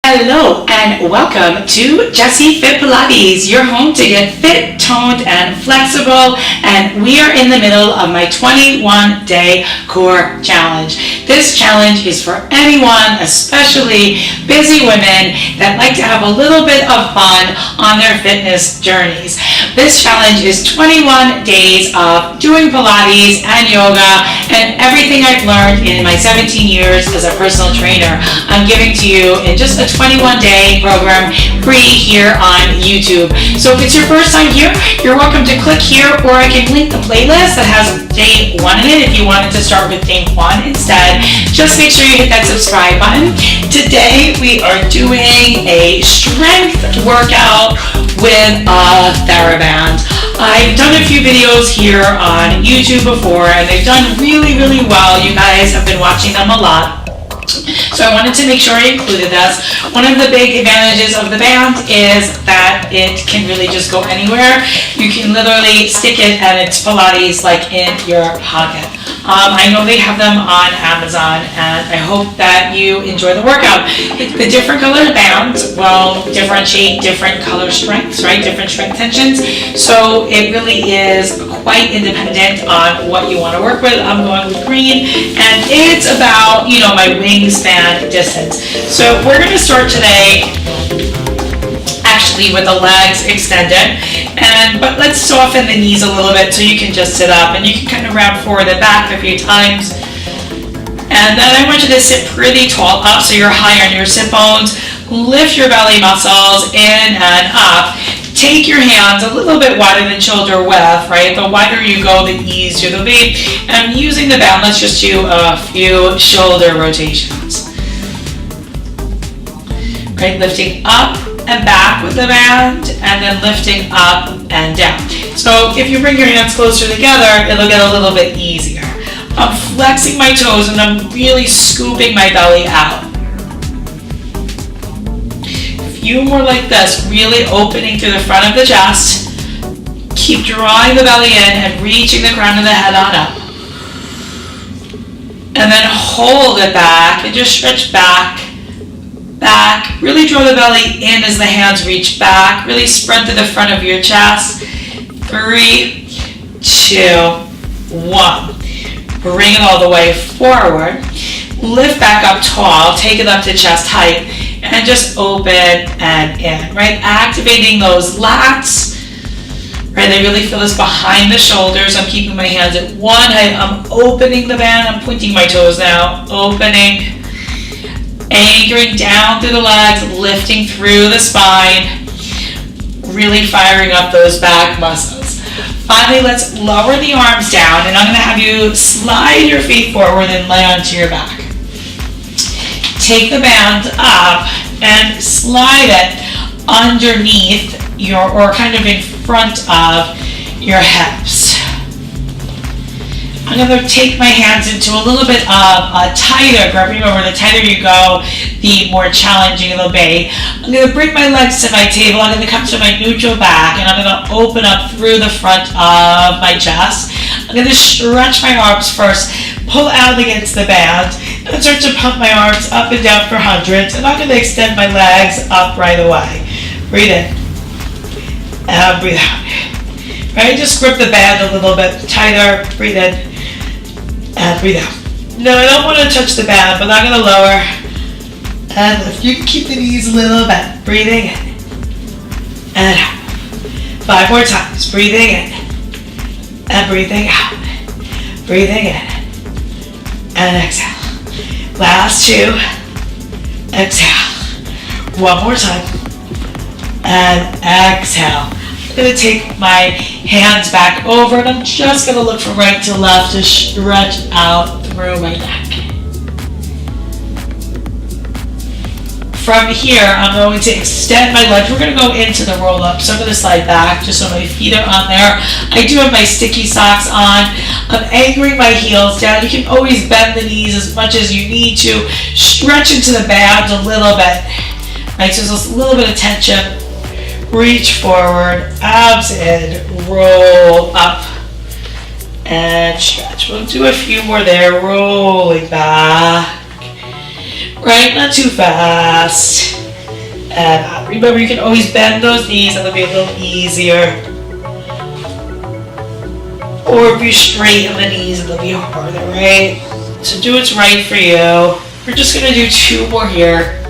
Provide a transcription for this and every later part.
Hello and welcome to Jessi FIT Pilates, your home to get fit, toned, and flexible. And we are in the middle of my 21-day core challenge. This challenge is for anyone, especially busy women that like to have a little bit of fun on their fitness journeys. This challenge is 21 days of doing Pilates and yoga and everything I've learned in my 17 years as a personal trainer. I'm giving to you in just a 21-day program free here on YouTube. So if it's your first time here, you're welcome to click here, or I can link the playlist that has day 1 in it if you wanted to start with day 1 instead. Just make sure you hit that subscribe button. Today we are doing a strength workout with a TheraBand. I've done a few videos here on YouTube before and they've done really well. You guys have been watching them a lot. So I wanted to make sure I included this. One of the big advantages of the band is that it can really just go anywhere. You can literally stick it and it's Pilates like in your pocket. I know they have them on Amazon and I hope that you enjoy the workout. The different colored bands will differentiate different color strengths, right? Different strength tensions. So it really is quite independent on what you want to work with. I'm going with green and it's about, my wingspan distance. So we're going to start today actually with the legs extended, but let's soften the knees a little bit so you can just sit up and you can kind of round forward and back a few times. And then I want you to sit pretty tall up so you're high on your sit bones. Lift your belly muscles in and up. Take your hands a little bit wider than shoulder width, right? The wider you go, the easier they'll be. And using the band, let's just do a few shoulder rotations. Right, lifting up and back with the band, and then lifting up and down. So if you bring your hands closer together, it'll get a little bit easier. I'm flexing my toes and I'm really scooping my belly out. A few more like this, really opening through the front of the chest. Keep drawing the belly in and reaching the crown of the head on up. And then hold it back and just stretch back. Really draw the belly in as the hands reach back. Really spread to the front of your chest. 3, 2, 1. Bring it all the way forward. Lift back up tall. Take it up to chest height. And just open and in. Right? Activating those lats. Right? I really feel this behind the shoulders. I'm keeping my hands at one height. I'm opening the band. I'm pointing my toes now. Opening. Anchoring down through the legs, lifting through the spine, really firing up those back muscles. Finally, let's lower the arms down, and I'm going to have you slide your feet forward and lay onto your back. Take the band up and slide it underneath or kind of in front of your hips. I'm going to take my hands into a little bit of a tighter grip. Remember, the tighter you go, the more challenging it'll be. I'm going to bring my legs to my table. I'm going to come to my neutral back, and I'm going to open up through the front of my chest. I'm going to stretch my arms first, pull out against the band, and start to pump my arms up and down for hundreds. And I'm going to extend my legs up right away. Breathe in, and breathe out. Right, just grip the band a little bit tighter. Breathe in. And breathe out. No, I don't want to touch the band, but I'm going to lower. And if you can keep the knees a little bent. Breathing in. And out. 5 more times. Breathing in. And breathing out. Breathing in. And exhale. Last 2. Exhale. 1 more time. And exhale. I'm going to take my hands back over and I'm just going to look from right to left to stretch out through my neck. From here, I'm going to extend my legs. We're going to go into the roll up. So I'm going to slide back just so my feet are on there. I do have my sticky socks on. I'm anchoring my heels down. You can always bend the knees as much as you need to. Stretch into the band a little bit. Right, so there's a little bit of tension. Reach forward, abs in, roll up, and stretch. We'll do a few more there, rolling back. Right, not too fast. and up. Remember, you can always bend those knees, and it'll be a little easier. Or if you straighten the knees, it'll be harder, right? So do what's right for you. We're just gonna do 2 more here.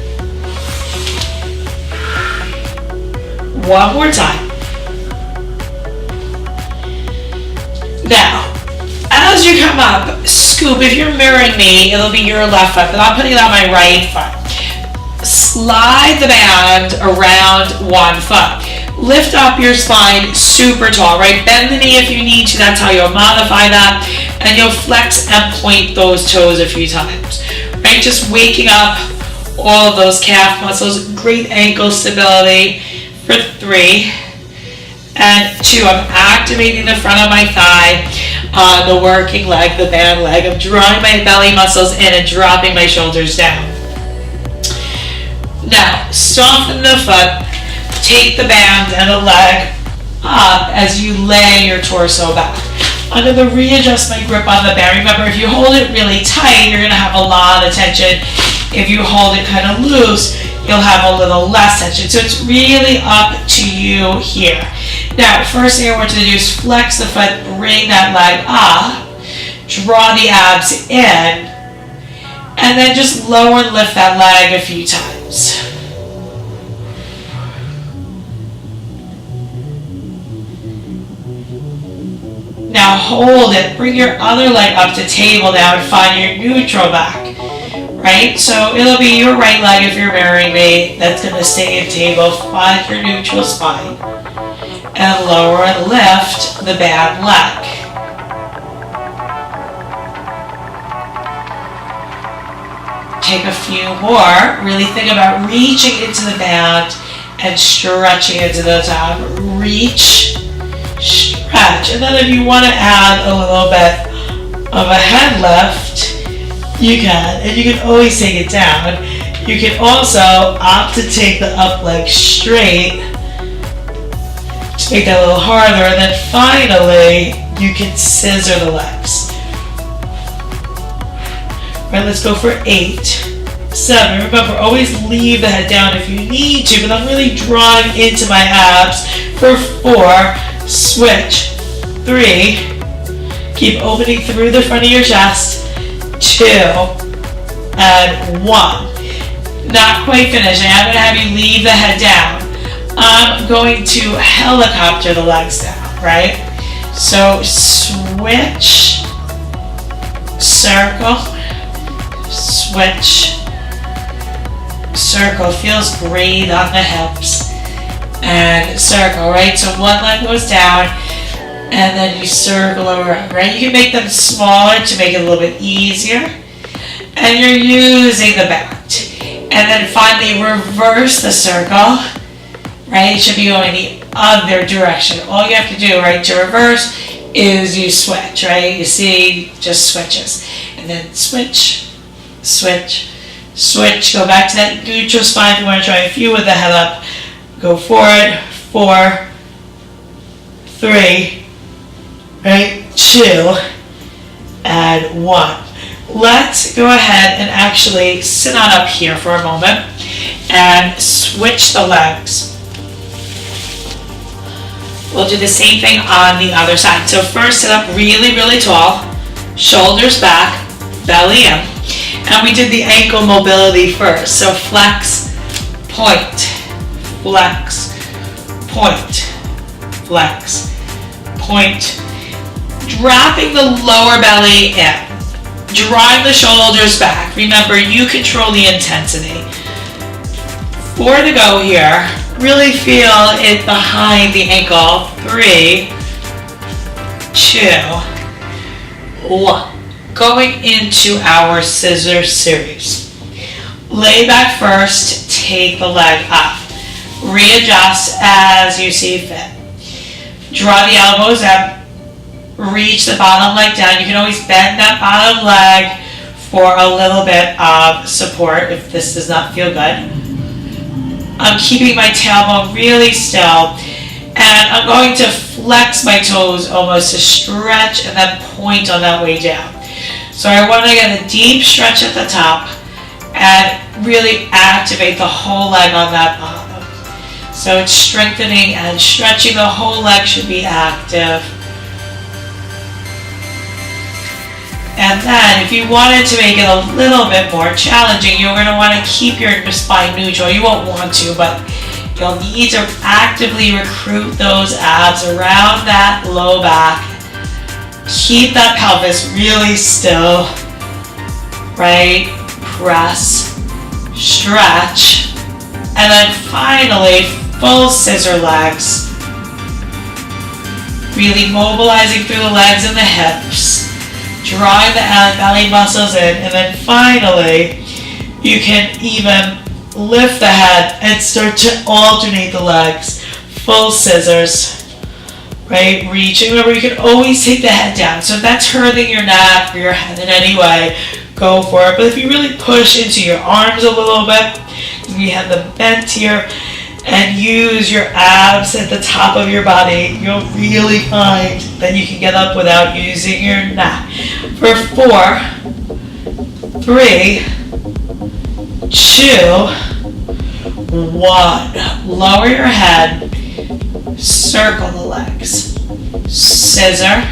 One more time. Now, as you come up, scoop. If you're mirroring me, it'll be your left foot, but I'm putting it on my right foot. Slide the band around one foot. Lift up your spine super tall, right? Bend the knee if you need to. That's how you'll modify that. And you'll flex and point those toes a few times, right? Just waking up all of those calf muscles. Great ankle stability for 3 and 2. I'm activating the front of my thigh on the working leg, the band leg. I'm drawing my belly muscles in and dropping my shoulders down. Now, soften the foot. Take the band and the leg up as you lay your torso back. I'm going to readjust my grip on the band. Remember, if you hold it really tight, you're going to have a lot of tension. If you hold it kind of loose, you'll have a little less tension. So it's really up to you here. Now, first thing I want you to do is flex the foot, bring that leg up, draw the abs in, and then just lower and lift that leg a few times. Now hold it, bring your other leg up to table now and find your neutral back, right? So it'll be your right leg if you're mirroring me, that's gonna stay in table. Find your neutral spine and lower and lift the bad leg. Take a few more, really think about reaching into the band and stretching into the top. Reach, stretch, and then if you want to add a little bit of a head lift, you can, and you can always take it down. You can also opt to take the up leg straight to make that a little harder, and then finally you can scissor the legs. Right, let's go for 8, 7. Remember, always leave the head down if you need to, but I'm really drawing into my abs. For 4, switch. 3, keep opening through the front of your chest. 2, and 1. Not quite finishing. I'm going to have you leave the head down. I'm going to helicopter the legs down, right? So switch, circle, switch, circle. Feels great on the hips. And circle, right? So one leg goes down and then you circle around, right? You can make them smaller to make it a little bit easier. And you're using the band. And then finally reverse the circle, right? It should be going the other direction. All you have to do, right, to reverse is you switch, right? You see, just switches. And then switch, switch, switch. Go back to that neutral spine if you want to try a few with the head up. Go forward, 4, 3, right, 2, and 1. Let's go ahead and actually sit on up here for a moment and switch the legs. We'll do the same thing on the other side. So first sit up really, really tall, shoulders back, belly in. And we did the ankle mobility first. So flex, point, flex, point, flex, point. Dropping the lower belly in. Drive the shoulders back. Remember, you control the intensity. 4 to go here. Really feel it behind the ankle. 3, 2, 1. Going into our scissor series. Lay back first, take the leg up. Readjust as you see fit. Draw the elbows up. Reach the bottom leg down. You can always bend that bottom leg for a little bit of support if this does not feel good. I'm keeping my tailbone really still, and I'm going to flex my toes almost to stretch and then point on that way down. So I want to get a deep stretch at the top and really activate the whole leg on that bottom. So it's strengthening and stretching. The whole leg should be active. And then if you wanted to make it a little bit more challenging, you're going to want to keep your spine neutral. You won't want to, but you'll need to actively recruit those abs around that low back. Keep that pelvis really still, right? Press, stretch, and then finally full scissor legs. Really mobilizing through the legs and the hips. Drawing the belly muscles in, and then finally you can even lift the head and start to alternate the legs. Full scissors, right? Reaching. Remember, you can always take the head down. So if that's hurting your neck or your head in any way, go for it. But if you really push into your arms a little bit, we have them bent here, and use your abs at the top of your body, you'll really find that you can get up without using your neck. For 4, 3, 2, 1. Lower your head, circle the legs, scissor,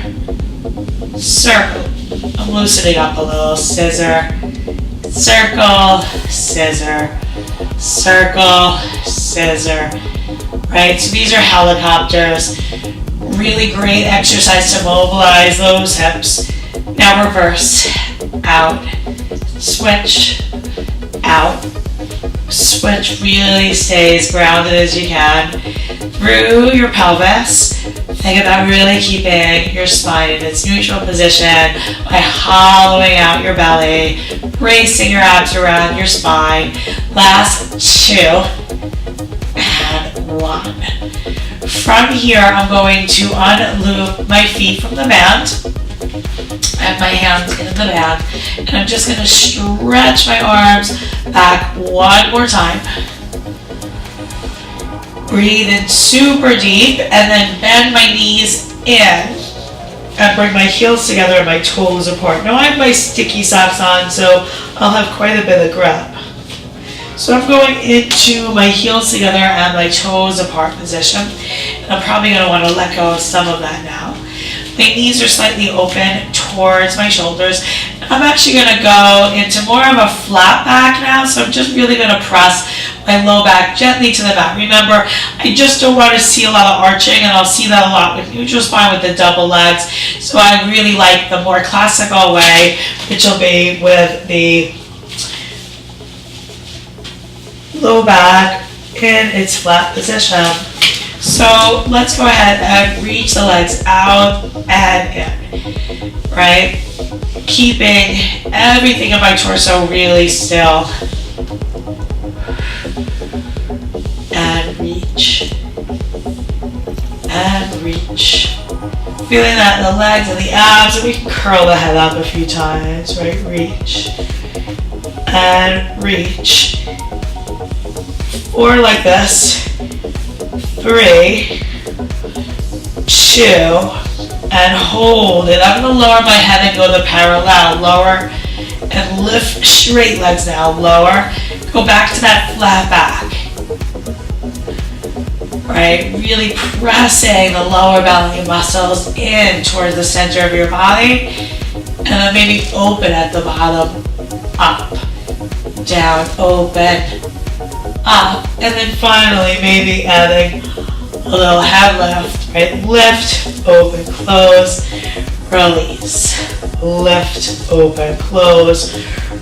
circle. I'm loosening up a little. Scissor, circle, scissor, circle, scissor. Right? So these are helicopters. Really great exercise to mobilize those hips. Now reverse. Out. Switch. Out. Switch. Really stay as grounded as you can. Through your pelvis. Think about really keeping your spine in its neutral position by hollowing out your belly, bracing your abs around your spine. Last 2 and 1. From here, I'm going to unloop my feet from the mat. I have my hands in the band, and I'm just going to stretch my arms back one more time. Breathe in super deep, and then bend my knees in and bring my heels together and my toes apart. Now I have my sticky socks on, so I'll have quite a bit of grip. So I'm going into my heels together and my toes apart position. And I'm probably going to want to let go of some of that now. My knees are slightly open towards my shoulders. I'm actually going to go into more of a flat back now, so I'm just really going to press my low back gently to the mat. Remember, I just don't want to see a lot of arching, and I'll see that a lot with neutral spine with the double legs. So I really like the more classical way, which will be with the low back in its flat position. So let's go ahead and reach the legs out and in, right? Keeping everything in my torso really still. And reach. And reach. Feeling that in the legs and the abs, and we can curl the head up a few times, right? Reach. And reach. Or like this. 3, 2, and hold it. I'm going to lower my head and go to parallel. Lower and lift straight legs now. Lower. Go back to that flat back. Right? Really pressing the lower belly muscles in towards the center of your body. And then maybe open at the bottom. Up. Down. Open. Up, and then finally maybe adding a little head lift, right? Lift, open, close, release. Lift, open, close,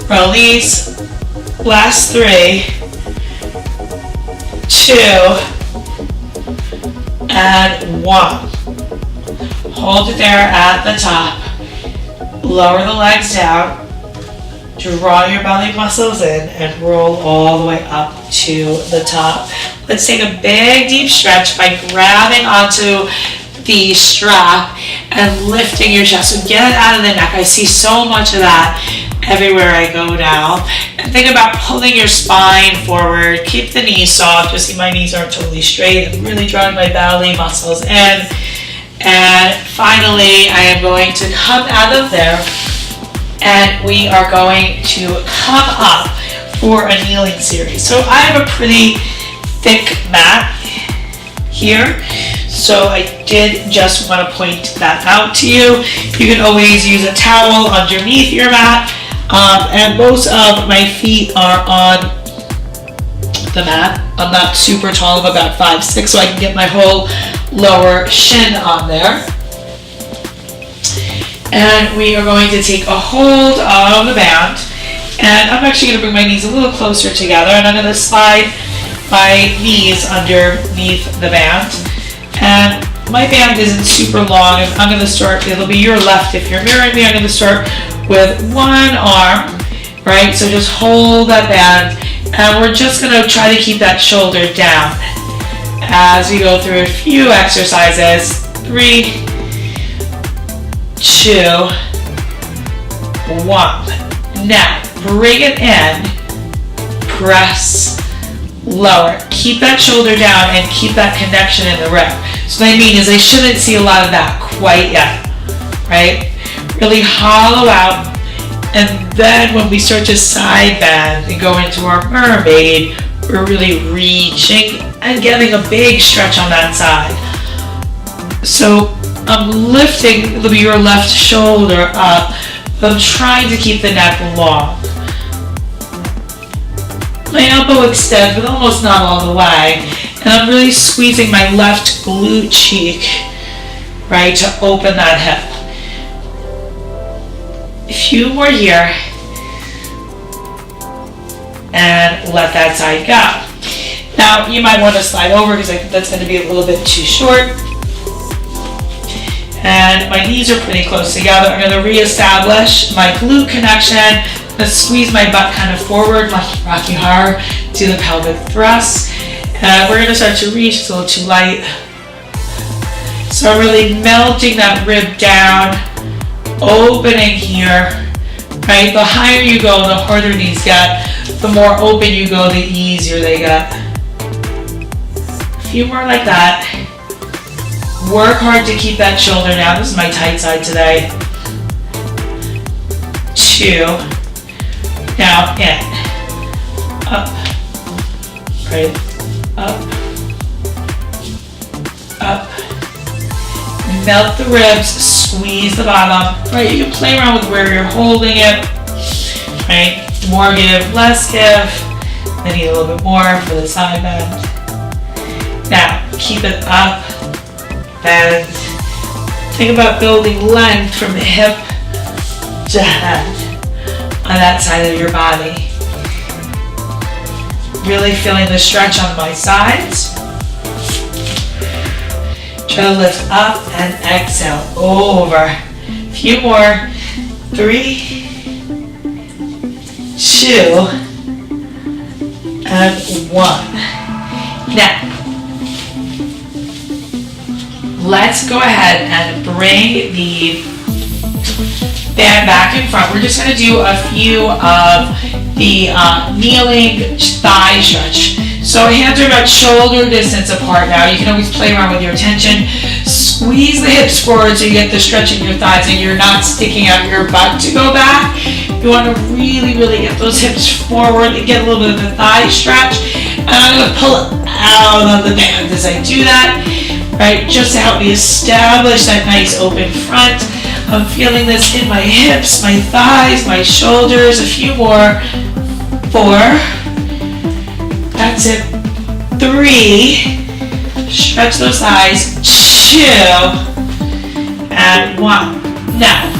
release. Last 3, 2, and 1. Hold it there at the top. Lower the legs down. Draw your belly muscles in and roll all the way up to the top. Let's take a big deep stretch by grabbing onto the strap and lifting your chest. So get it out of the neck. I see so much of that everywhere I go now. And think about pulling your spine forward. Keep the knees soft. You'll see my knees aren't totally straight. I'm really drawing my belly muscles in. And finally, I am going to come out of there. And we are going to come up for a kneeling series. So I have a pretty thick mat here, so I did just want to point that out to you. You can always use a towel underneath your mat, and most of my feet are on the mat. I'm not super tall, I'm about 5'6", so I can get my whole lower shin on there. And we are going to take a hold of the band, and I'm actually going to bring my knees a little closer together, and I'm going to slide my knees underneath the band. And my band isn't super long, and I'm going to start, it'll be your left if you're mirroring me. I'm going to start with one arm, right? So just hold that band, and we're just going to try to keep that shoulder down as we go through a few exercises. 3, 2, 1. Now, bring it in, press, lower. Keep that shoulder down and keep that connection in the rib. So what I mean is I shouldn't see a lot of that quite yet, right? Really hollow out, and then when we start to side bend and go into our mermaid, we're really reaching and getting a big stretch on that side. So I'm lifting your left shoulder up, but I'm trying to keep the neck long. My elbow extends, but almost not all the way. And I'm really squeezing my left glute cheek, right, to open that hip. A few more here. And let that side go. Now, you might want to slide over because I think that's going to be a little bit too short. And my knees are pretty close together. I'm going to reestablish my glute connection. I'm going to squeeze my butt kind of forward, like Rocky Horror, do the pelvic thrust. And we're going to start to reach. It's a little too light. So I'm really melting that rib down, opening here. Right? The higher you go, the harder these get. The more open you go, the easier they get. A few more like that. Work hard to keep that shoulder down. This is my tight side today. 2. Now in. Up. Right. Up. Up. Melt the ribs. Squeeze the bottom. Right. You can play around with where you're holding it. Right. More give, less give. I need a little bit more for the side bend. Now keep it up. And think about building length from hip to head on that side of your body. Really feeling the stretch on my sides. Try to lift up and exhale over. A few more. 3, 2, and 1. Now, let's go ahead and bring the band back in front. We're just going to do a few of the kneeling thigh stretch. So hands are about shoulder distance apart now. You can always play around with your tension. Squeeze the hips forward so you get the stretch in your thighs and you're not sticking out your butt to go back. You want to really, really get those hips forward and get a little bit of a thigh stretch. And I'm going to pull out of the band as I do that. Right, just to help me establish that nice open front. I'm feeling this in my hips, my thighs, my shoulders. A few more. 4. That's it. 3. Stretch those thighs. 2. And 1. Now,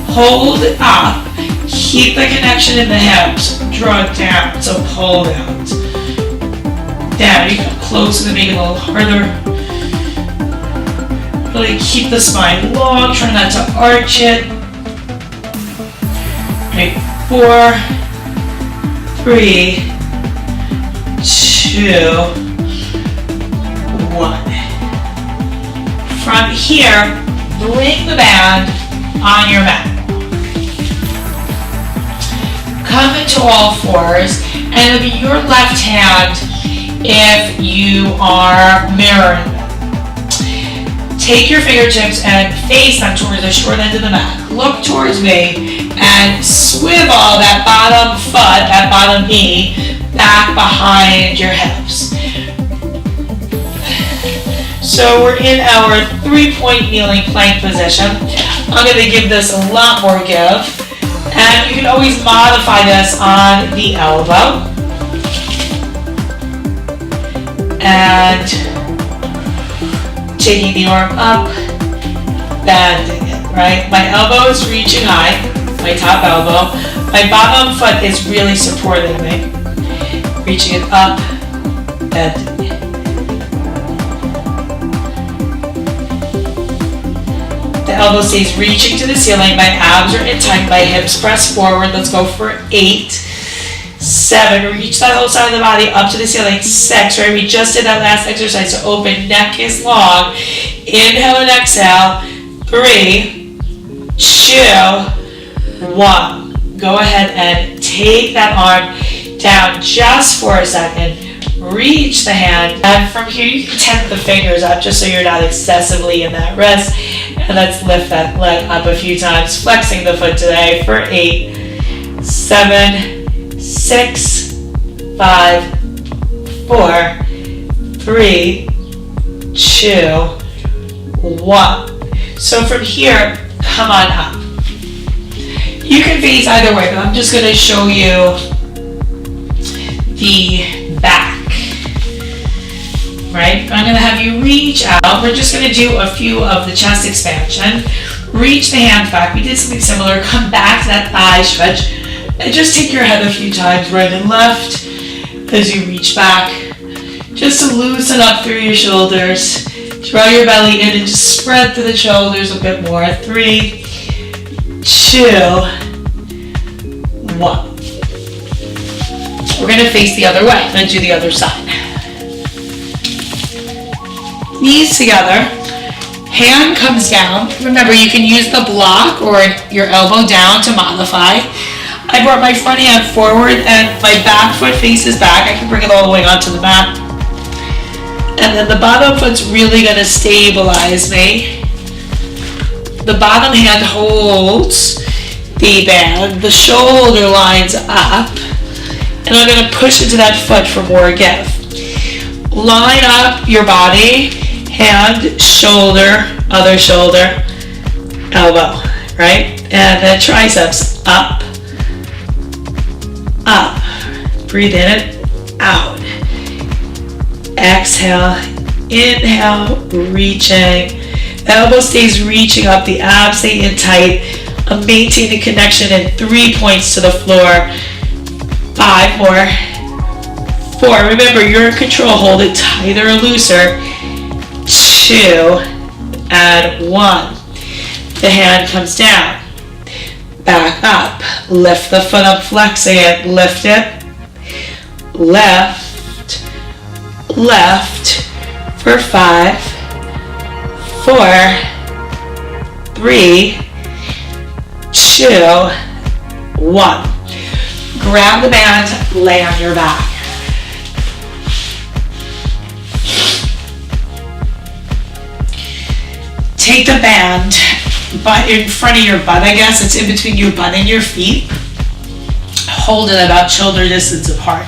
hold it up. Keep the connection in the hips. Draw it down. So pull down. Down. You come closer to make it a little harder. Really keep the spine long, try not to arch it. Okay, 4, 3, 2, 1. From here, bring the band on your mat. Come into all fours, and it'll be your left hand if you are mirroring. Take your fingertips and face them towards the short end of the mat. look towards me, and swivel that bottom foot, that bottom knee, back behind your hips. So we're in our 3-point kneeling plank position. I'm going to give this a lot more give. And you can always modify this on the elbow. And taking the arm up, bending it, right? My elbow is reaching high, my top elbow. My bottom foot is really supporting me. Reaching it up, bending it. The elbow stays reaching to the ceiling. My abs are in tight. My hips press forward. Let's go for 8, 7. Reach that whole side of the body up to the ceiling. 6, right? We just did that last exercise. So open, neck is long. Inhale and exhale. 3, 2, 1. Go ahead and take that arm down just for a second. Reach the hand, and from here you can tap the fingers up just so you're not excessively in that wrist. And let's lift that leg up a few times, flexing the foot today for 8, 7, 6, 5, 4, 3, 2, 1. So from here, come on up. You can face either way, but I'm just going to show you the back. Right? I'm going to have you reach out. We're just going to do a few of the chest expansion. Reach the hands back. We did something similar. Come back to that thigh stretch. And just take your head a few times right and left as you reach back. Just to loosen up through your shoulders. Draw your belly in and just spread through the shoulders a bit more. 3, 2, 1. We're going to face the other way. I'm going to do the other side. Knees together, hand comes down. Remember, you can use the block or your elbow down to modify. I brought my front hand forward and my back foot faces back. I can bring it all the way onto the mat. And then the bottom foot's really going to stabilize me. The bottom hand holds the band. The shoulder lines up. And I'm going to push into that foot for more give. Line up your body. Hand, shoulder, other shoulder, elbow, right? And then triceps, up, up. Breathe in and out. Exhale, inhale, reaching. The elbow stays reaching up, the abs stay in tight. I'm maintaining connection in 3 points to the floor. 5 more. 4, remember you're in control, hold it tighter or looser. 2 and 1. The hand comes down. Back up. Lift the foot up, flexing it. Lift it. Left. Left. For 5, 4, 3, 2, 1. Grab the band, lay on your back. Take the band in front of your butt, I guess. It's in between your butt and your feet. Hold it about shoulder distance apart.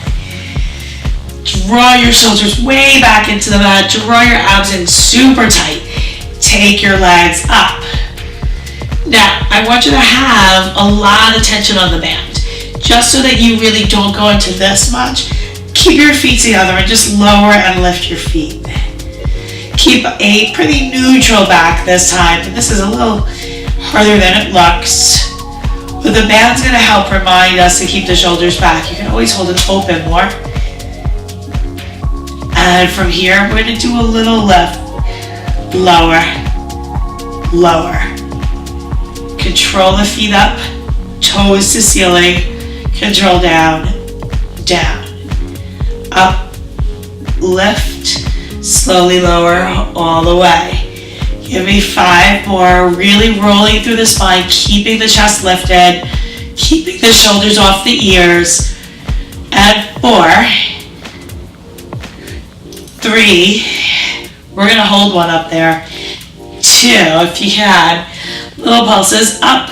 Draw your shoulders way back into the mat. Draw your abs in super tight. Take your legs up. Now, I want you to have a lot of tension on the band, just so that you really don't go into this much. Keep your feet together and just lower and lift your feet. Keep a pretty neutral back this time. This is a little harder than it looks, but the band's going to help remind us to keep the shoulders back. You can always hold it open more. And from here, we're going to do a little lift. Lower, lower. Control the feet up, toes to ceiling. Control down, down. Up, lift. Slowly lower all the way. Give me 5 more. Really rolling through the spine, keeping the chest lifted, keeping the shoulders off the ears. And 4, 3. We're going to hold one up there. 2, if you can. Little pulses up,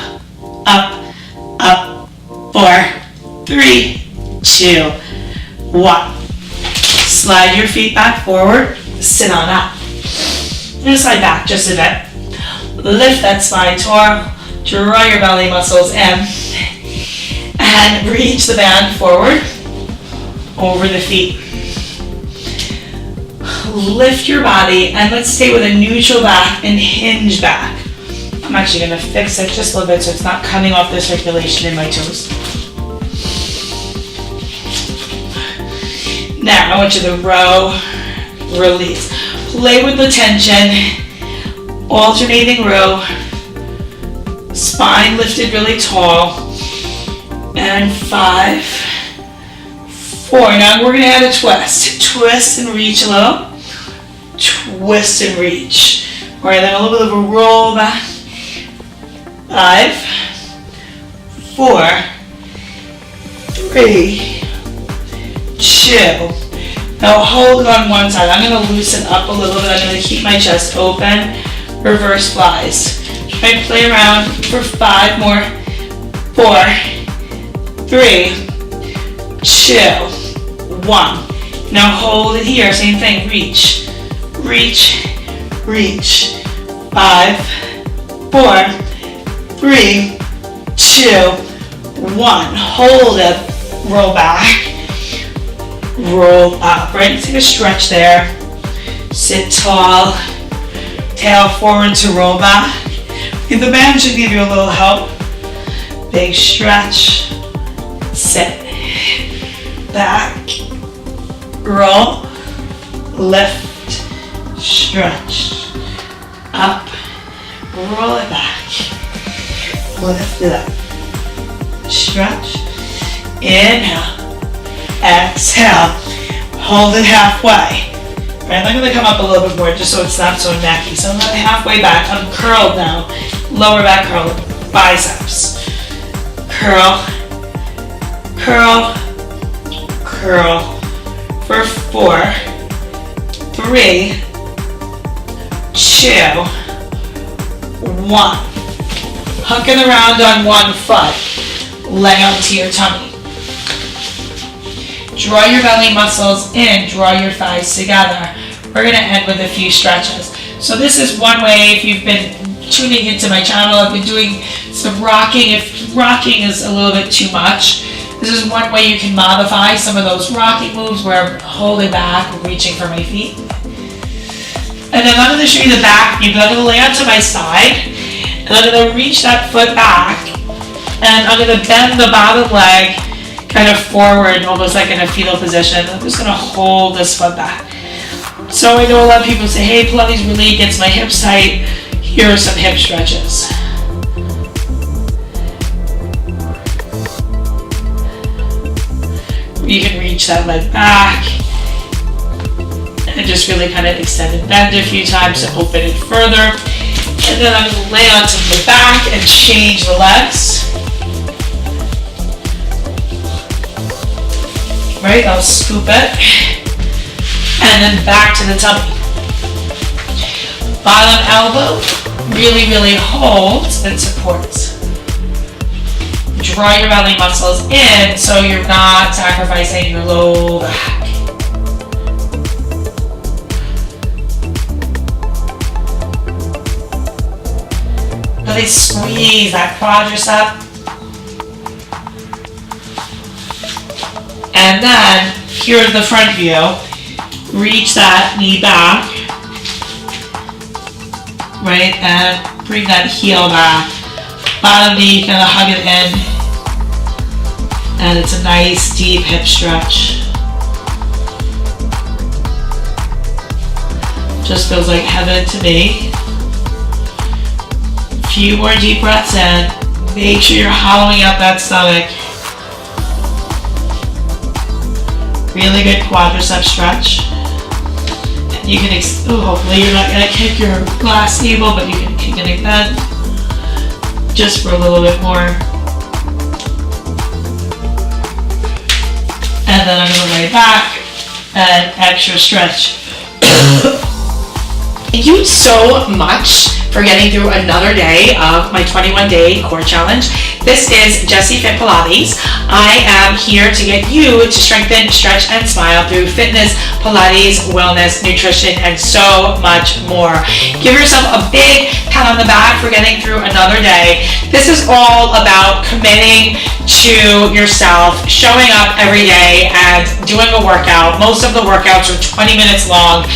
up, up, 4, 3, 2, 1. Slide your feet back forward, sit on up. And slide back just a bit. Lift that spine tall, draw your belly muscles in, and reach the band forward over the feet. Lift your body and let's stay with a neutral back and hinge back. I'm actually going to fix it just a little bit so it's not cutting off the circulation in my toes. Now I want you to row, release. Play with the tension, alternating row, spine lifted really tall, and 5, 4. Now we're going to add a twist. Twist and reach a little. Twist and reach. All right, then a little bit of a roll back. 5, 4, 3, 2. Now hold it on one side. I'm going to loosen up a little bit. I'm going to keep my chest open. Reverse flies. Try and play around for 5 more. 4, 3, 2, 1. Now hold it here. Same thing. Reach, reach, reach. 5, 4, 3, 2, 1. Hold it. Roll back. Roll up. Right? Take a stretch there. Sit tall. Tail forward to roll back. And the band should give you a little help. Big stretch. Sit. Back. Roll. Lift. Stretch. Up. Roll it back. Lift it up. Stretch. Inhale. Exhale. Hold it halfway. Right, I'm going to come up a little bit more just so it's not so necky. So I'm not halfway back. I'm curled now. Lower back curl. Biceps. Curl. Curl. Curl. For 4, 3, 2, 1. Hooking around on one foot. Lay onto your tummy. Draw your belly muscles in, draw your thighs together. We're going to end with a few stretches. So this is one way. If you've been tuning into my channel, I've been doing some rocking. If rocking is a little bit too much, this is one way you can modify some of those rocking moves where I'm holding back, reaching for my feet. And then I'm going to show you the back view, but I'm going to lay onto my side, and I'm going to reach that foot back, and I'm going to bend the bottom leg kind of forward, almost like in a fetal position. I'm just going to hold this foot back. So I know a lot of people say, hey, Pilates really gets my hips tight. Here are some hip stretches. You can reach that leg back and just really kind of extend and bend a few times to open it further. And then I'm going to lay onto the back and change the legs. Right, I'll scoop it, and then back to the tummy. Bottom elbow, really, really holds and supports. Draw your belly muscles in so you're not sacrificing your low back. Really squeeze that quadricep. And then, here's the front view. Reach that knee back. Right, and bring that heel back. Bottom knee, kind of hug it in. And it's a nice deep hip stretch. Just feels like heaven to me. A few more deep breaths in. Make sure you're hollowing out that stomach. Really good quadricep stretch. And you can, hopefully you're not going to kick your glass table, but you can kick it again. Just for a little bit more. And then I'm going to lay back and extra stretch. Thank you so much for getting through another day of my 21-day core challenge. This is Jessi FIT Pilates. I am here to get you to strengthen, stretch, and smile through fitness, Pilates, wellness, nutrition, and so much more. Give yourself a big pat on the back for getting through another day. This is all about committing to yourself, showing up every day and doing a workout. Most of the workouts are 20 minutes long.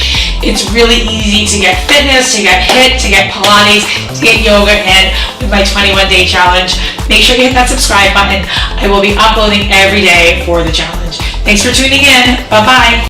It's really easy to get fitness, to get HIIT, to get Pilates, to get yoga in with my 21-day challenge. Make sure you hit that subscribe button. I will be uploading every day for the challenge. Thanks for tuning in. Bye-bye.